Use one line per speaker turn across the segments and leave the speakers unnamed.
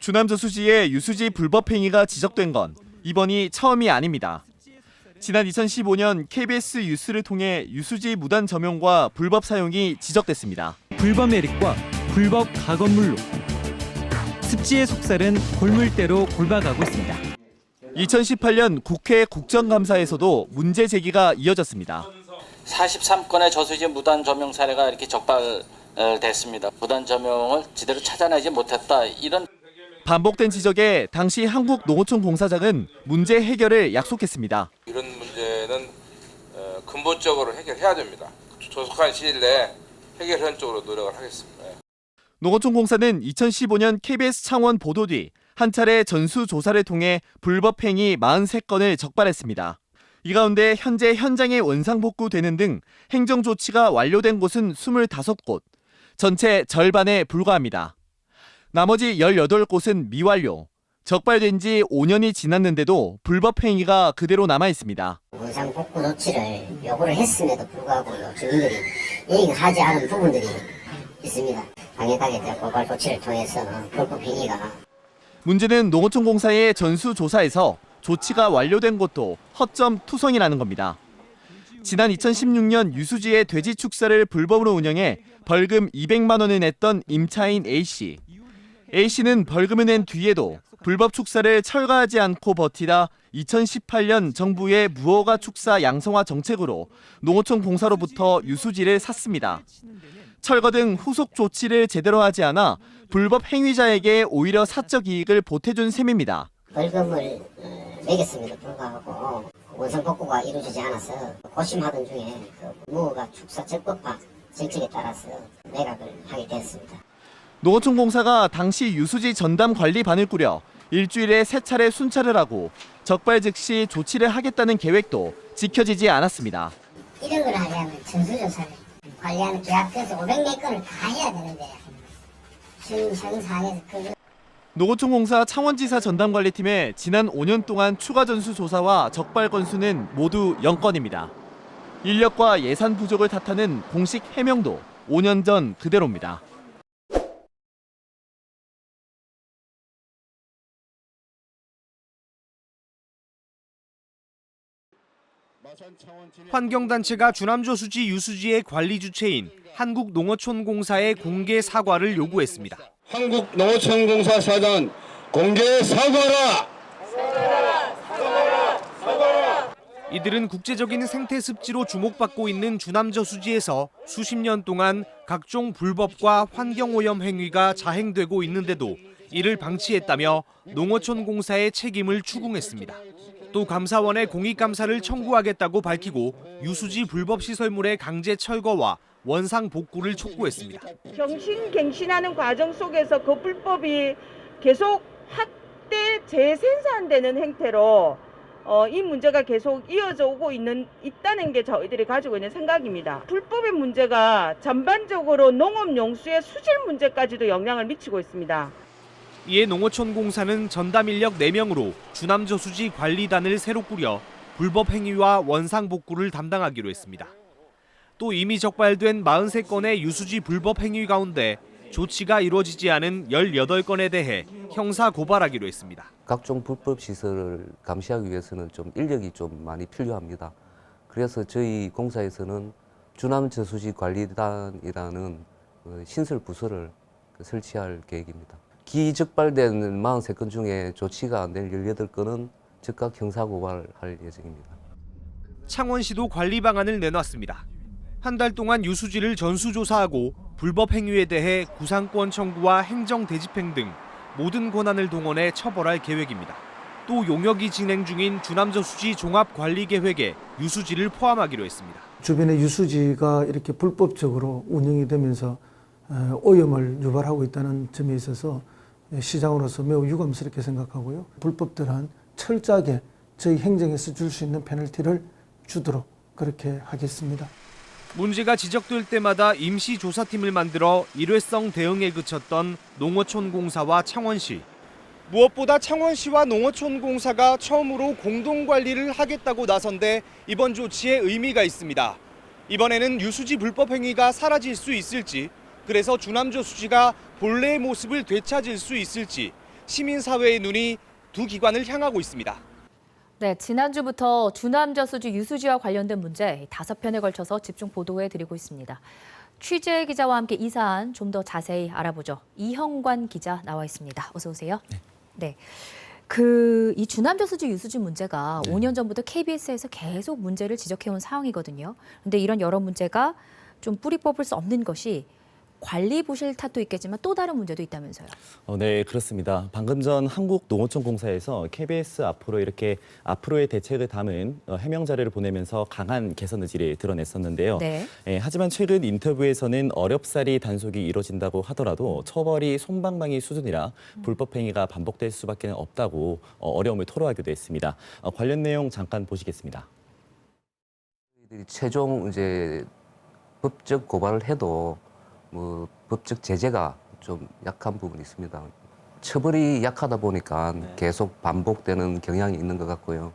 주남저수지의 유수지 불법 행위가 지적된 건 이번이 처음이 아닙니다. 지난 2015년 KBS 뉴스를 통해 유수지 무단 점용과 불법 사용이 지적됐습니다.
불법 매립과 불법 가건물로 습지의 속살은 골물대로 골박하고 있습니다.
2018년 국회 국정감사에서도 문제 제기가 이어졌습니다.
43건의 저수지 무단 점용 사례가 이렇게 적발됐습니다. 무단 점용을 제대로 찾아내지 못했다. 이런
반복된 지적에 당시 한국농어촌 공사장은 문제 해결을 약속했습니다.
이런 문제는 근본적으로 해결해야 됩니다. 조속한 시일 내에 해결하는 쪽으로 노력을 하겠습니다.
농어촌 공사는 2015년 KBS 창원 보도 뒤 한 차례 전수조사를 통해 불법 행위 43건을 적발했습니다. 이 가운데 현재 현장에 원상복구되는 등 행정조치가 완료된 곳은 25곳, 전체 절반에 불과합니다. 나머지 18곳은 미완료, 적발된 지 5년이 지났는데도 불법 행위가 그대로 남아있습니다.
원상복구 조치를 요구를 했음에도 불구하고 주민들이 이행하지 않은 부분들이 있습니다. 당연하게 고발 조치를 통해서 불법 행위가
문제는 농어촌공사의 전수조사에서 조치가 완료된 곳도 허점 투성이라는 겁니다. 지난 2016년 유수지의 돼지 축사를 불법으로 운영해 벌금 200만 원을 냈던 임차인 A씨. A씨는 벌금을 낸 뒤에도 불법 축사를 철거하지 않고 버티다 2018년 정부의 무허가 축사 양성화 정책으로 농어촌 공사로부터 유수지를 샀습니다. 철거 등 후속 조치를 제대로 하지 않아 불법 행위자에게 오히려 사적 이익을 보태준 셈입니다.
벌금을 매겼음에도 불구하고 원상복구가 이루어지지 않아서 고심하던 중에 무허가 축사 적법화 정책에 따라서 매각을 하게 됐습니다.
농어촌 공사가 당시 유수지 전담 관리반을 꾸려 일주일에 3차례 순찰을 하고 적발 즉시 조치를 하겠다는 계획도 지켜지지 않았습니다.
이런 걸 하려면 전수조사를 관리하는 계약서에서 500몇 건을 다 해야 되는데 현상에서 그거
농어촌 공사 창원지사 전담관리팀의 지난 5년 동안 추가 전수 조사와 적발 건수는 모두 0건입니다. 인력과 예산 부족을 탓하는 공식 해명도 5년 전 그대로입니다.
환경단체가 주남저수지 유수지의 관리 주체인 한국농어촌공사의 공개 사과를 요구했습니다.
한국농어촌공사 사장은 공개 사과하라!
이들은 국제적인 생태 습지로 주목받고 있는 주남저수지에서 수십 년 동안 각종 불법과 환경오염 행위가 자행되고 있는데도 이를 방치했다며 농어촌공사의 책임을 추궁했습니다. 또 감사원에 공익감사를 청구하겠다고 밝히고 유수지 불법 시설물의 강제 철거와 원상 복구를 촉구했습니다.
갱신하는 과정 속에서 그 불법이 계속 확대 재생산되는 행태로 이 문제가 계속 이어져 오고 있다는 게 저희들이 가지고 있는 생각입니다. 불법의 문제가 전반적으로 농업용수의 수질 문제까지도 영향을 미치고 있습니다.
이에 농어촌공사는 전담 인력 4명으로 주남저수지 관리단을 새로 꾸려 불법 행위와 원상 복구를 담당하기로 했습니다. 또 이미 적발된 43건의 유수지 불법 행위 가운데 조치가 이루어지지 않은 18건에 대해 형사 고발하기로 했습니다.
각종 불법 시설을 감시하기 위해서는 좀 인력이 좀 많이 필요합니다. 그래서 저희 공사에서는 주남저수지 관리단이라는 신설 부서를 설치할 계획입니다. 기적발된 43건 중에 조치가 안 될 18건은 즉각 형사고발할 예정입니다.
창원시도 관리 방안을 내놨습니다. 한 달 동안 유수지를 전수조사하고 불법 행위에 대해 구상권 청구와 행정 대집행 등 모든 권한을 동원해 처벌할 계획입니다. 또 용역이 진행 중인 주남저수지 종합관리계획에 유수지를 포함하기로 했습니다.
주변의 유수지가 이렇게 불법적으로 운영이 되면서 오염을 유발하고 있다는 점에 있어서 시장으로서 매우 유감스럽게 생각하고요. 불법들한 철저하게 저희 행정에서 줄 수 있는 페널티를 주도록 그렇게 하겠습니다.
문제가 지적될 때마다 임시조사팀을 만들어 일회성 대응에 그쳤던 농어촌공사와 창원시. 무엇보다 창원시와 농어촌공사가 처음으로 공동관리를 하겠다고 나선데 이번 조치에 의미가 있습니다. 이번에는 유수지 불법 행위가 사라질 수 있을지, 그래서 주남저수지가 본래의 모습을 되찾을 수 있을지 시민사회의 눈이 두 기관을 향하고 있습니다.
네, 지난주부터 주남저수지 유수지와 관련된 문제 5편에 걸쳐서 집중 보도해드리고 있습니다. 취재 기자와 함께 이 사안 좀 더 자세히 알아보죠. 이형관 기자 나와 있습니다. 어서 오세요. 네. 이 주남저수지 유수지 문제가 5년 전부터 KBS에서 계속 문제를 지적해온 상황이거든요. 그런데 이런 여러 문제가 좀 뿌리 뽑을 수 없는 것이 관리 부실 탓도 있겠지만 또 다른 문제도 있다면서요.
네, 그렇습니다. 방금 전 한국농어촌공사에서 KBS 앞으로 이렇게 앞으로의 대책을 담은 해명 자료를 보내면서 강한 개선 의지를 드러냈었는데요.
네.
하지만 최근 인터뷰에서는 어렵사리 단속이 이뤄진다고 하더라도 처벌이 솜방망이 수준이라 불법 행위가 반복될 수밖에 없다고 어려움을 토로하기도 했습니다. 관련 내용 잠깐 보시겠습니다.
최종 이제 법적 고발을 해도 법적 제재가 좀 약한 부분이 있습니다. 처벌이 약하다 보니까 계속 반복되는 경향이 있는 것 같고요.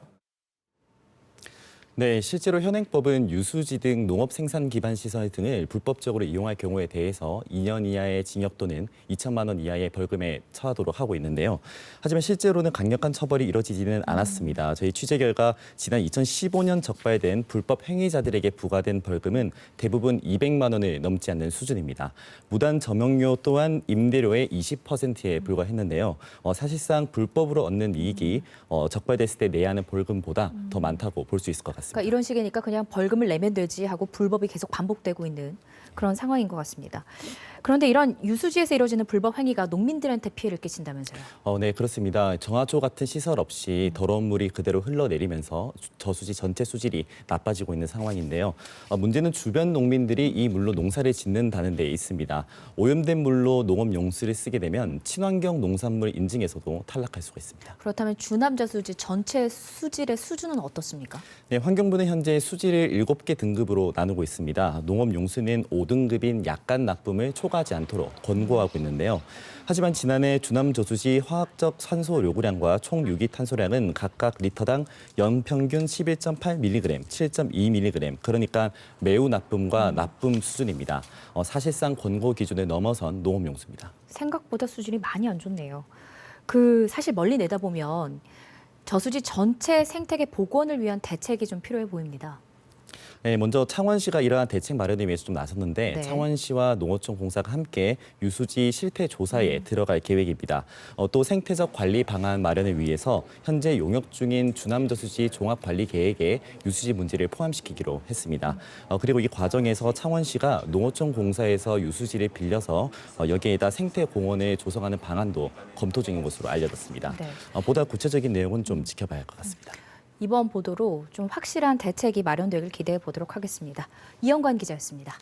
네, 실제로 현행법은 유수지 등 농업 생산 기반 시설 등을 불법적으로 이용할 경우에 대해서 2년 이하의 징역 또는 2천만 원 이하의 벌금에 처하도록 하고 있는데요. 하지만 실제로는 강력한 처벌이 이뤄지지는 않았습니다. 저희 취재 결과 지난 2015년 적발된 불법 행위자들에게 부과된 벌금은 대부분 200만 원을 넘지 않는 수준입니다. 무단 점용료 또한 임대료의 20%에 불과했는데요. 사실상 불법으로 얻는 이익이 적발됐을 때 내야 하는 벌금보다 더 많다고 볼 수 있을 것 같습니다.
그러니까 이런 식이니까 그냥 벌금을 내면 되지 하고 불법이 계속 반복되고 있는 그런 상황인 것 같습니다. 그런데 이런 유수지에서 이루어지는 불법 행위가 농민들한테 피해를 끼친다면서요?
네, 그렇습니다. 정화조 같은 시설 없이 더러운 물이 그대로 흘러내리면서 저수지 전체 수질이 나빠지고 있는 상황인데요. 문제는 주변 농민들이 이 물로 농사를 짓는다는 데 있습니다. 오염된 물로 농업 용수를 쓰게 되면 친환경 농산물 인증에서도 탈락할 수가 있습니다.
그렇다면 주남저수지 전체 수질의 수준은 어떻습니까?
네, 환경부는 현재 수질을 7개 등급으로 나누고 있습니다. 농업 용수는 5등급인 약간 나쁨을 초과하지 않도록 권고하고 있는데요. 하지만 지난해 주남저수지 화학적 산소 요구량과 총 유기탄소량은 각각 리터당 연평균 11.8mg, 7.2mg, 그러니까 매우 나쁨과 나쁨 수준입니다. 사실상 권고 기준을 넘어선 농업용수입니다.
생각보다 수준이 많이 안 좋네요. 사실 멀리 내다보면 저수지 전체 생태계 복원을 위한 대책이 좀 필요해 보입니다.
네, 먼저 창원시가 이러한 대책 마련을 위해서 좀 나섰는데
네.
창원시와 농어촌공사가 함께 유수지 실태 조사에 들어갈 계획입니다. 또 생태적 관리 방안 마련을 위해서 현재 용역 중인 주남저수지 종합관리계획에 유수지 문제를 포함시키기로 했습니다. 그리고 이 과정에서 창원시가 농어촌공사에서 유수지를 빌려서 여기에다 생태공원을 조성하는 방안도 검토 중인 것으로 알려졌습니다.
네.
보다 구체적인 내용은 좀 지켜봐야 할 것 같습니다.
이번 보도로 좀 확실한 대책이 마련되길 기대해 보도록 하겠습니다. 이영관 기자였습니다.